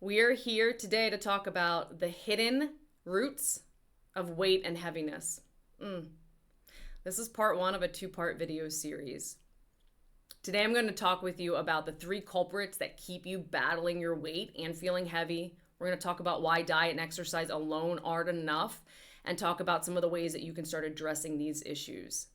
We are here today to talk about the hidden roots of weight and heaviness. This is part one of a two-part video series. Today I'm going to talk with you about the three culprits that keep you battling your weight and feeling heavy. We're going to talk about why diet and exercise alone aren't enough and talk about some of the ways that you can start addressing these issues.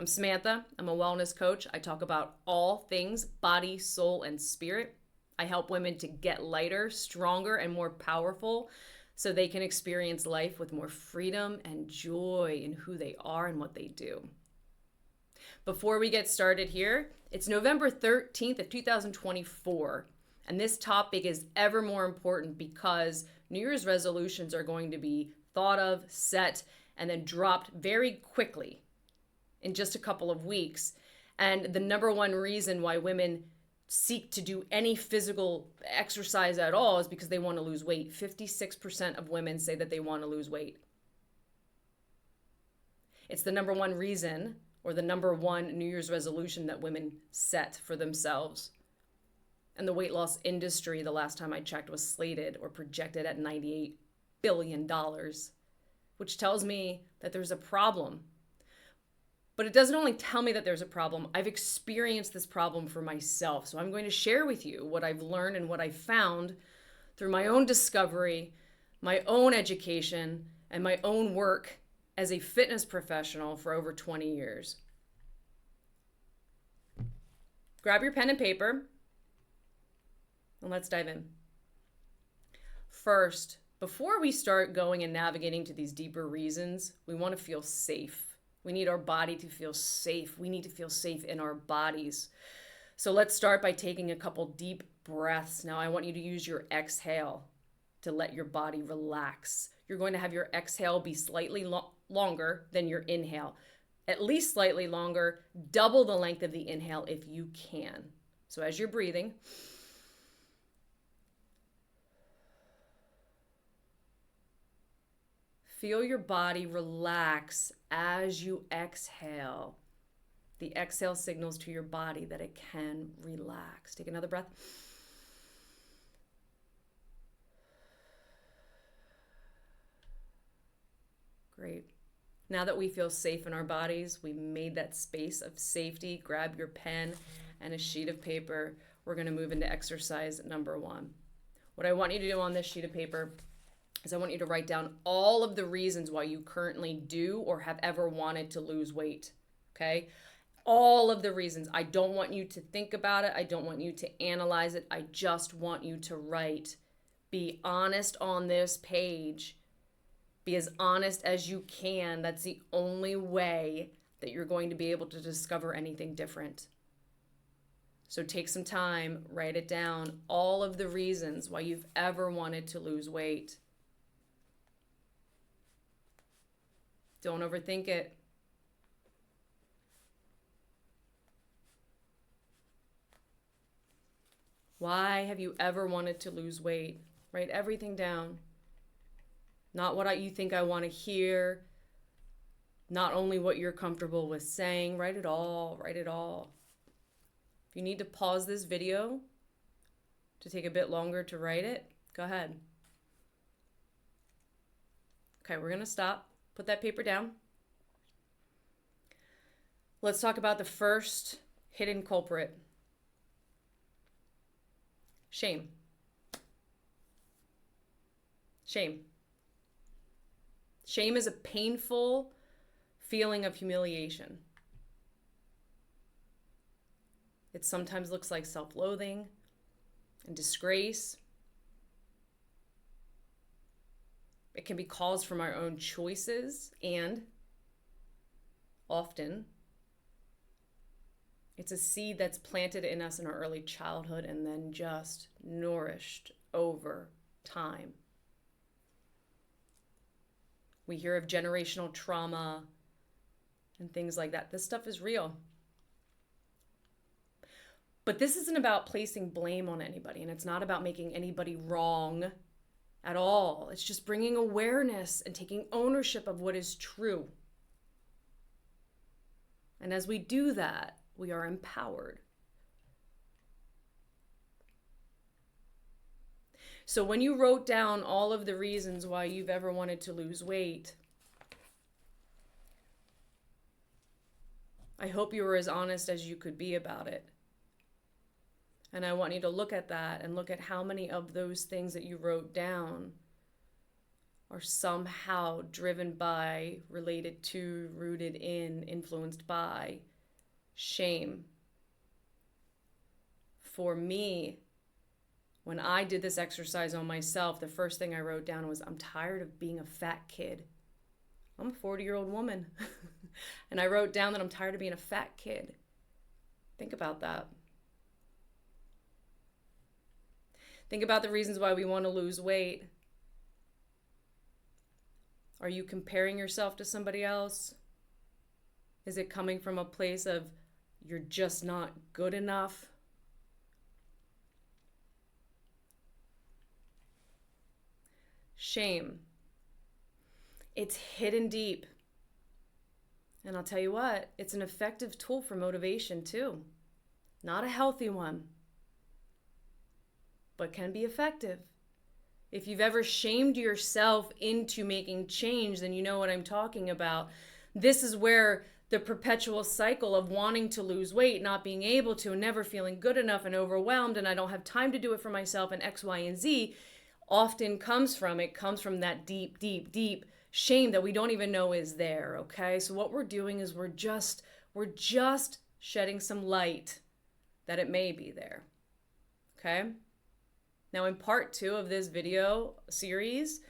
I'm Samantha. I'm a wellness coach. I talk about all things body, soul, and spirit. I help women to get lighter, stronger, and more powerful so they can experience life with more freedom and joy in who they are and what they do. Before we get started here, it's November 13th of 2024, and this topic is ever more important because New Year's resolutions are going to be thought of, set, and then dropped very quickly in just a couple of weeks. And the number one reason why women seek to do any physical exercise at all is because they want to lose weight. 56% of women say that they want to lose weight. It's the number one reason, or the number one New Year's resolution that women set for themselves. And the weight loss industry, the last time I checked, was slated or projected at $98 billion, which tells me that there's a problem. But it doesn't only tell me that there's a problem. I've experienced this problem for myself. So I'm going to share with you what I've learned and what I've found through my own discovery, my own education, and my own work as a fitness professional for over 20 years. Grab your pen and paper, and let's dive in. First, before we start going and navigating to these deeper reasons, we want to feel safe. We need our body to feel safe. We need to feel safe in our bodies. So let's start by taking a couple deep breaths. Now I want you to use your exhale to let your body relax. You're going to have your exhale be slightly longer than your inhale. At least slightly longer, double the length of the inhale if you can. So as you're breathing, feel your body relax as you exhale. The exhale signals to your body that it can relax. Take another breath. Great. Now that we feel safe in our bodies, we made that space of safety. Grab your pen and a sheet of paper. We're going to move into exercise number one. What I want you to do on this sheet of paper is I want you to write down all of the reasons why you currently do or have ever wanted to lose weight, okay? All of the reasons. I don't want you to think about it. I don't want you to analyze it. I just want you to write. Be honest on this page. Be as honest as you can. That's the only way that you're going to be able to discover anything different. So take some time, write it down. All of the reasons why you've ever wanted to lose weight. Don't overthink it. Why have you ever wanted to lose weight? Write everything down. Not what you think I want to hear. Not only what you're comfortable with saying. Write it all. Write it all. If you need to pause this video to take a bit longer to write it, go ahead. Okay, we're going to stop. Put that paper down. Let's talk about the first hidden culprit. Shame. Shame. Shame is a painful feeling of humiliation. It sometimes looks like self-loathing and disgrace. It can be caused from our own choices, and often it's a seed that's planted in us in our early childhood and then just nourished over time. We hear of generational trauma and things like that. This stuff is real. But this isn't about placing blame on anybody, and it's not about making anybody wrong at all. It's just bringing awareness and taking ownership of what is true. And as we do that, we are empowered. So when you wrote down all of the reasons why you've ever wanted to lose weight, I hope you were as honest as you could be about it. And I want you to look at that and look at how many of those things that you wrote down are somehow driven by, related to, rooted in, influenced by shame. For me, when I did this exercise on myself, the first thing I wrote down was, I'm tired of being a fat kid. I'm a 40-year-old woman. And I wrote down that I'm tired of being a fat kid. Think about that. Think about the reasons why we want to lose weight. Are you comparing yourself to somebody else? Is it coming from a place of you're just not good enough? Shame. It's hidden deep. And I'll tell you what, it's an effective tool for motivation too. Not a healthy one, but can be effective. If you've ever shamed yourself into making change, then you know what I'm talking about. This is where the perpetual cycle of wanting to lose weight, not being able to, and never feeling good enough and overwhelmed, and I don't have time to do it for myself, and X, Y, and Z often comes from. It comes from that deep, deep, deep shame that we don't even know is there, okay? So what we're doing is we're just shedding some light that it may be there, okay? Now in part 2 of this video series,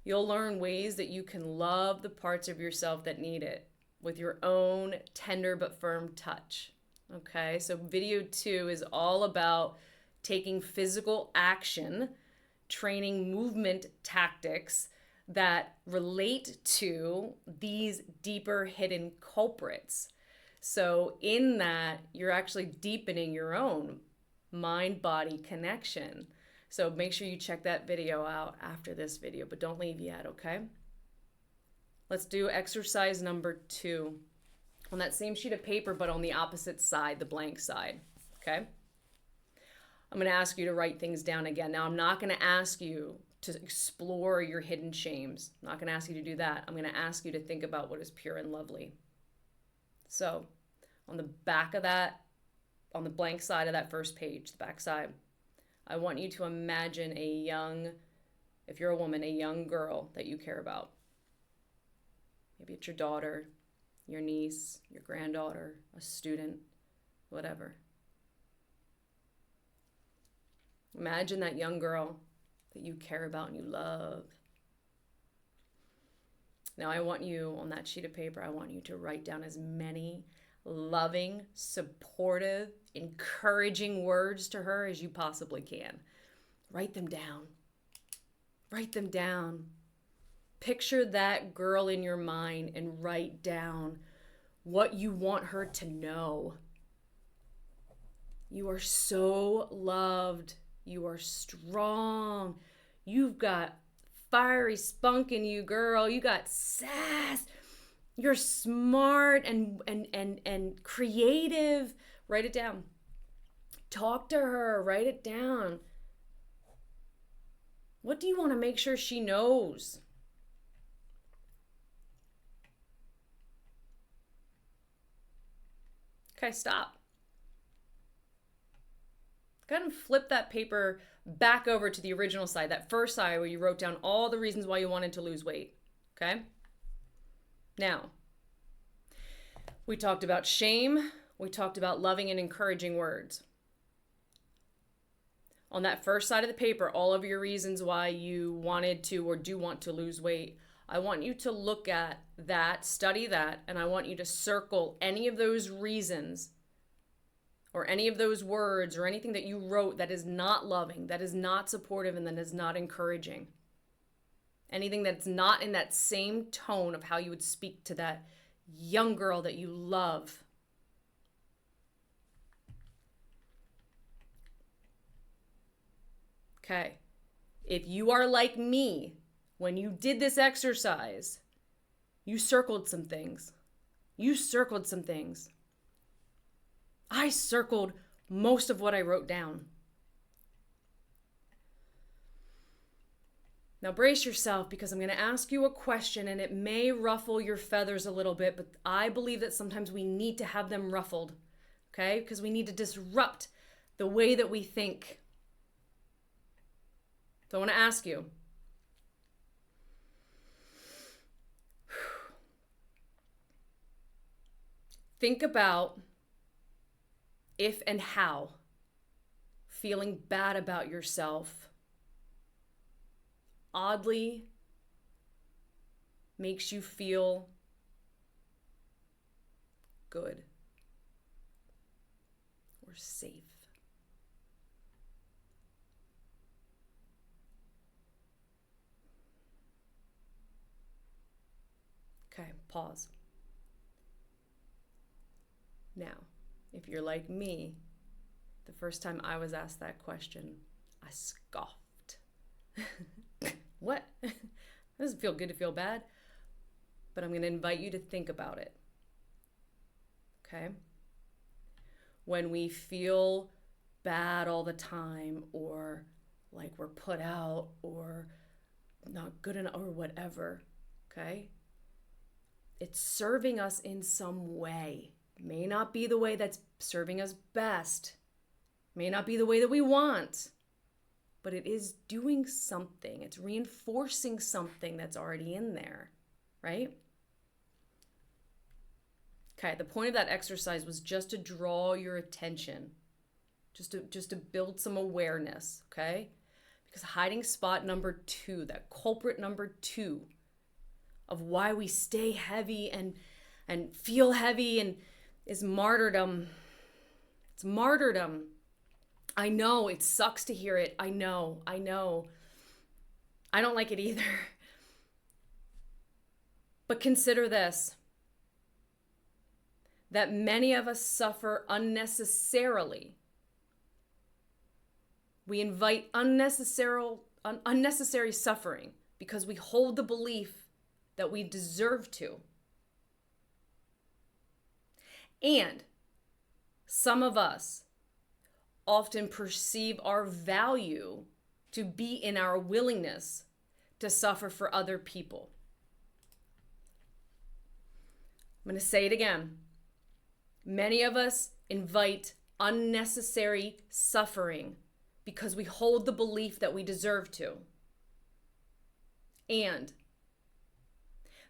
you'll learn ways that you can love the parts of yourself that need it with your own tender but firm touch, okay? So video 2 is all about taking physical action, training movement tactics that relate to these deeper hidden culprits. So in that, you're actually deepening your own mind-body connection. So make sure you check that video out after this video, but don't leave yet, okay? Let's do exercise number 2 on that same sheet of paper, but on the opposite side, the blank side, okay? I'm going to ask you to write things down again. Now, I'm not going to ask you to explore your hidden shames. I'm not going to ask you to do that. I'm going to ask you to think about what is pure and lovely. So on the back of that, on the blank side of that first page, the back side, I want you to imagine a young, if you're a woman, a young girl that you care about. Maybe it's your daughter, your niece, your granddaughter, a student, whatever. Imagine that young girl that you care about and you love. Now I want you, on that sheet of paper, I want you to write down as many loving, supportive, encouraging words to her as you possibly can. Write them down. Write them down. Picture that girl in your mind and write down what you want her to know. You are so loved. You are strong. You've got fiery spunk in you, girl. You got sass. You're smart and creative. Write it down. Talk to her. Write it down. What do you want to make sure she knows? Okay, stop. Go ahead and flip that paper back over to the original side, that first side where you wrote down all the reasons why you wanted to lose weight, okay? Now, we talked about shame. We talked about loving and encouraging words. On that first side of the paper, all of your reasons why you wanted to or do want to lose weight, I want you to look at that, study that, and I want you to circle any of those reasons or any of those words or anything that you wrote that is not loving, that is not supportive, and that is not encouraging. Anything that's not in that same tone of how you would speak to that young girl that you love. Okay. If you are like me, when you did this exercise, you circled some things. You circled some things. I circled most of what I wrote down. Now brace yourself, because I'm going to ask you a question and it may ruffle your feathers a little bit, but I believe that sometimes we need to have them ruffled, okay? Because we need to disrupt the way that we think. So I want to ask you, think about if and how feeling bad about yourself oddly makes you feel good or safe. Okay, pause. Now, if you're like me, the first time I was asked that question, I scoffed. What? It doesn't feel good to feel bad. But I'm going to invite you to think about it. Okay? When we feel bad all the time, or like we're put out, or not good enough, or whatever, okay? It's serving us in some way. May not be the way that's serving us best. May not be the way that we want. But it is doing something. It's reinforcing something that's already in there, right? Okay, the point of that exercise was just to draw your attention, just to build some awareness, okay? Because hiding spot number 2, that culprit number 2 of why we stay heavy and feel heavy and is martyrdom. It's martyrdom. I know it sucks to hear it. I know. I don't like it either. But consider this, that many of us suffer unnecessarily. We invite unnecessary suffering because we hold the belief that we deserve to. And some of us often perceive our value to be in our willingness to suffer for other people. I'm going to say it again. Many of us invite unnecessary suffering because we hold the belief that we deserve to. And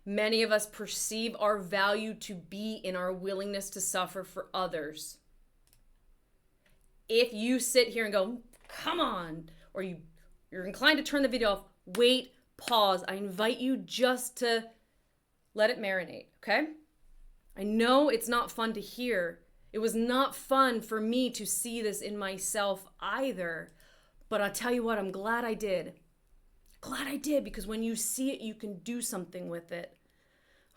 many of us perceive our value to be in our willingness to suffer for others. If you sit here and go, come on, or you're inclined to turn the video off, wait, pause. I invite you just to let it marinate, okay? I know it's not fun to hear. It was not fun for me to see this in myself either. But I'll tell you what, I'm glad I did. Glad I did, because when you see it, you can do something with it,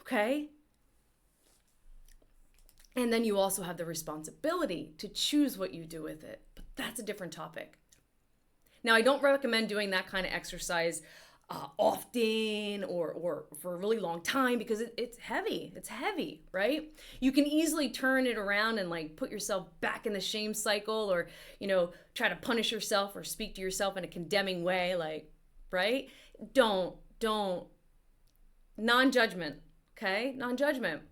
okay? And then you also have the responsibility to choose what you do with it. But that's a different topic. Now, I don't recommend doing that kind of exercise often or for a really long time, because it's heavy. It's heavy, right? You can easily turn it around and like put yourself back in the shame cycle, or, try to punish yourself or speak to yourself in a condemning way, like, right? Don't. Non-judgment, okay? Non-judgment.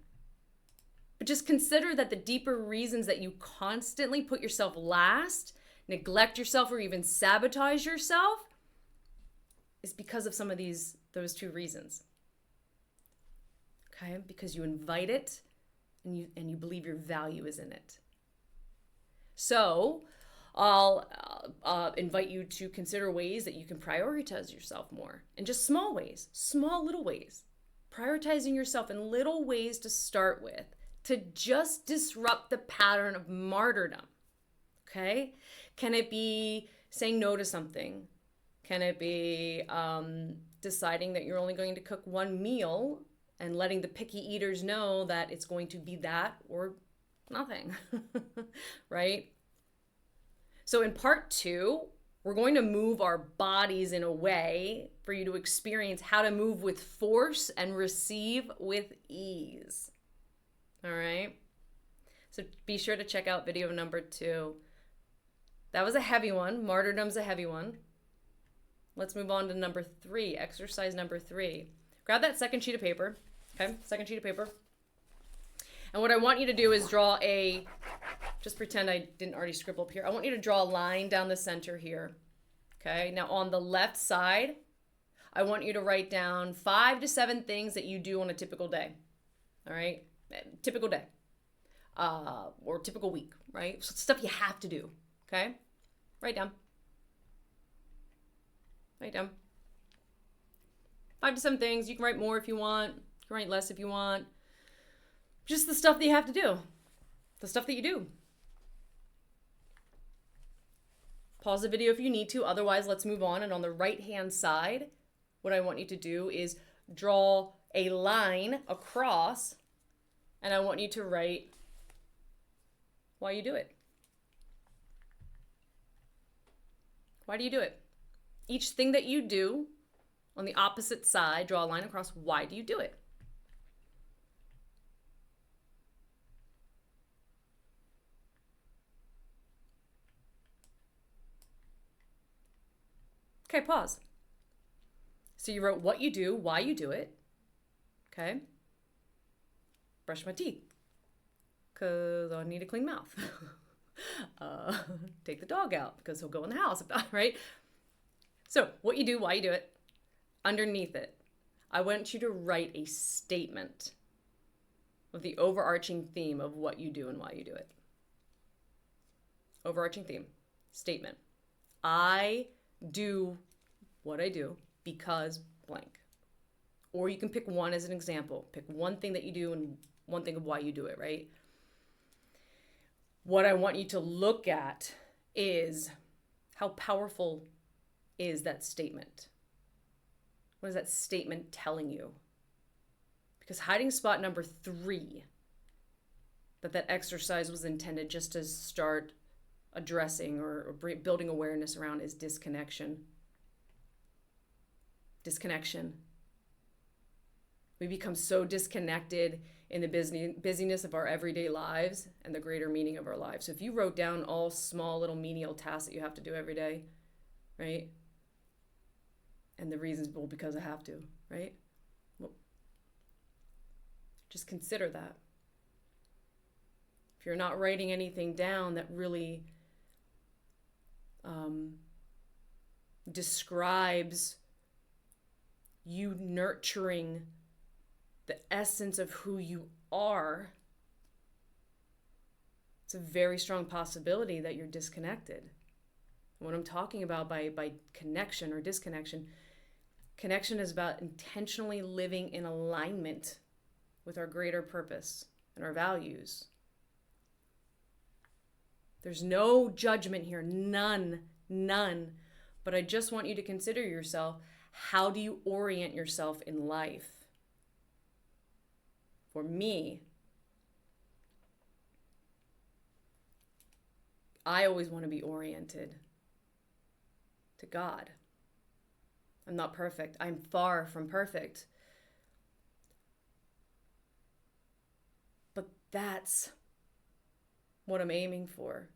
But just consider that the deeper reasons that you constantly put yourself last, neglect yourself, or even sabotage yourself is because of some of those 2 reasons. Okay? Because you invite it and you believe your value is in it. So I'll invite you to consider ways that you can prioritize yourself more, and just small ways, small little ways. Prioritizing yourself in little ways to start with, to just disrupt the pattern of martyrdom, okay? Can it be saying no to something? Can it be deciding that you're only going to cook one meal and letting the picky eaters know that it's going to be that or nothing, right? So in part 2, we're going to move our bodies in a way for you to experience how to move with force and receive with ease. All right? So be sure to check out video number 2. That was a heavy one. Martyrdom's a heavy one. Let's move on to number 3, exercise number 3. Grab that second sheet of paper, okay? Second sheet of paper. And what I want you to do is draw just pretend I didn't already scribble up here. I want you to draw a line down the center here, okay? Now on the left side, I want you to write down 5 to 7 things that you do on a typical day, all right? Typical day, or typical week, right? So stuff you have to do, okay? Write down. Write down. 5 to 7 things. You can write more if you want. You can write less if you want. Just the stuff that you have to do. The stuff that you do. Pause the video if you need to. Otherwise, let's move on. And on the right-hand side, what I want you to do is draw a line across, and I want you to write why you do it. Why do you do it? Each thing that you do on the opposite side, draw a line across. Why do you do it? Okay, pause. So you wrote what you do, why you do it. Okay. Brush my teeth, because I need a clean mouth. Take the dog out, because he'll go in the house, right? So what you do, why you do it. Underneath it, I want you to write a statement of the overarching theme of what you do and why you do it. Overarching theme, statement. I do what I do because blank. Or you can pick one as an example. Pick one thing that you do and one thing of why you do it, right? What I want you to look at is how powerful is that statement? What is that statement telling you? Because hiding spot number 3, that exercise was intended just to start addressing or building awareness around, is disconnection. Disconnection. We become so disconnected in the busyness of our everyday lives and the greater meaning of our lives. So if you wrote down all small little menial tasks that you have to do every day, right? And the reasons, well, because I have to, right? Well, just consider that. If you're not writing anything down that really describes you nurturing the essence of who you are, it's a very strong possibility that you're disconnected. What I'm talking about by connection or disconnection, connection is about intentionally living in alignment with our greater purpose and our values. There's no judgment here, none. But I just want you to consider yourself, how do you orient yourself in life? For me, I always want to be oriented to God. I'm not perfect. I'm far from perfect. But that's what I'm aiming for.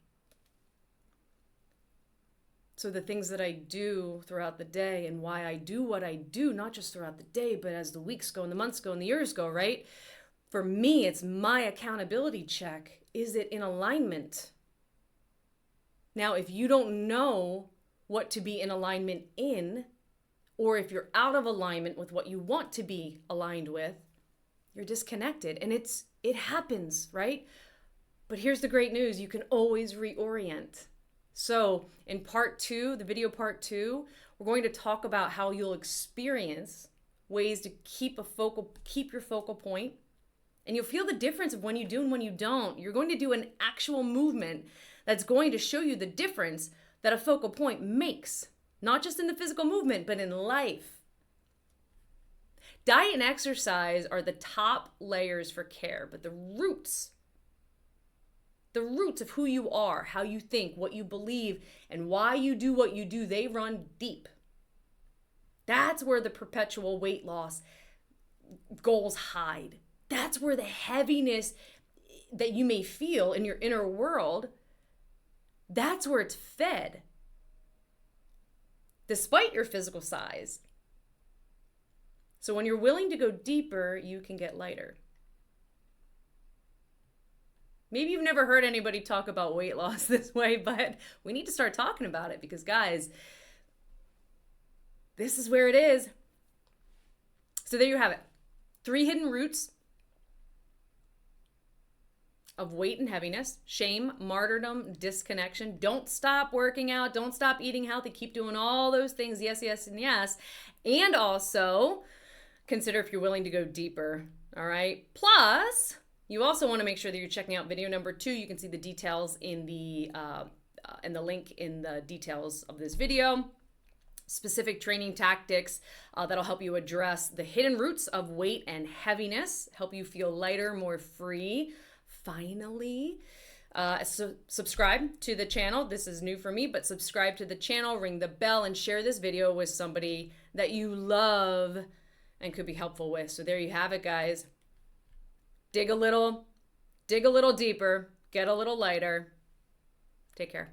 So the things that I do throughout the day and why I do what I do, not just throughout the day, but as the weeks go and the months go and the years go, right? For me, it's my accountability check. Is it in alignment? Now, if you don't know what to be in alignment in, or if you're out of alignment with what you want to be aligned with, you're disconnected. And it happens, right? But here's the great news. You can always reorient. So in part 2, the video part 2, we're going to talk about how you'll experience ways to keep your focal point. And you'll feel the difference of when you do and when you don't. You're going to do an actual movement that's going to show you the difference that a focal point makes, not just in the physical movement, but in life. Diet and exercise are the top layers for care, but the roots of who you are, how you think, what you believe, and why you do what you do, they run deep. That's where the perpetual weight loss goals hide. That's where the heaviness that you may feel in your inner world, that's where it's fed. despite your physical size. So when you're willing to go deeper, you can get lighter. Maybe you've never heard anybody talk about weight loss this way, but we need to start talking about it because, guys, this is where it is. So there you have it. 3 hidden roots of weight and heaviness: shame, martyrdom, disconnection. Don't stop working out. Don't stop eating healthy. Keep doing all those things. Yes, yes, and yes. And also consider if you're willing to go deeper. All right. Plus, you also want to make sure that you're checking out video number 2. You can see the details in the link in the details of this video. Specific training tactics that'll help you address the hidden roots of weight and heaviness, help you feel lighter, more free. Finally, so subscribe to the channel. This is new for me, but subscribe to the channel, ring the bell, and share this video with somebody that you love and could be helpful with. So there you have it, guys. Dig a little deeper, get a little lighter. Take care.